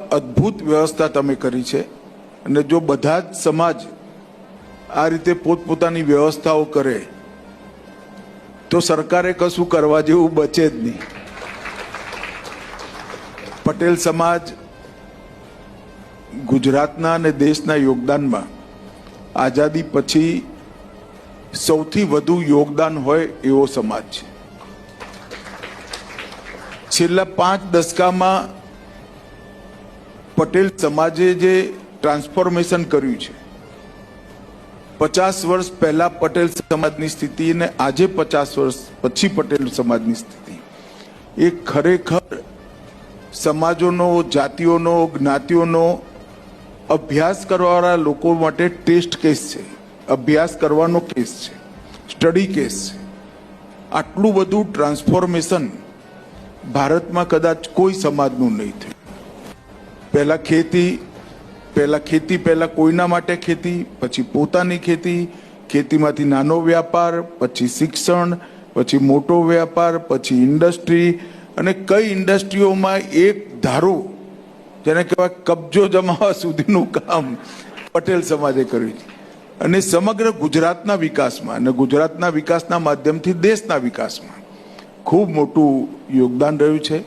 અદ્ભુત વ્યવસ્થા તમે કરી છે અને જો બધા જ સમાજ આ રીતે પોતપોતાની વ્યવસ્થાઓ કરે તો સરકારે કશું કરવા જેવું બચે જ નહીં. પટેલ સમાજ ગુજરાતના અને દેશના યોગદાનમાં આઝાદી પછી સૌથી વધુ યોગદાન હોય એવો સમાજ છે. છેલ્લા 5 દશકામાં પટેલ સમાજે જે ટ્રાન્સફોર્મેશન કર્યું છે, 50 વર્ષ પહેલા પટેલ સમાજની સ્થિતિ અને આજે 50 વર્ષ પછી પટેલ સમાજની સ્થિતિ એ ખરેખર સમાજોનો, જાતિઓનો, જ્ઞાતિઓનો અભ્યાસ કરવાવાળા લોકો માટે ટેસ્ટ કેસ છે, અભ્યાસ કરવાનો કેસ છે, સ્ટડી કેસ છે. આટલું બધું ટ્રાન્સફોર્મેશન ભારતમાં કદાચ કોઈ સમાજનું નહીં થયું. પહેલા ખેતી પહેલા કોઈના માટે ખેતી, પછી પોતાની ખેતી, ખેતીમાંથી નાનો વ્યાપાર, પછી શિક્ષણ, પછી મોટો વ્યાપાર, પછી ઇન્ડસ્ટ્રી, અને કઈ ઇન્ડસ્ટ્રીઓમાં એક ધારો જેને કહેવાય કબજો જમાવવા સુધીનું કામ પટેલ સમાજે કર્યું છે. અને સમગ્ર ગુજરાતના વિકાસમાં અને ગુજરાતના વિકાસના માધ્યમથી દેશના વિકાસમાં ખૂબ મોટું યોગદાન રહ્યું છે.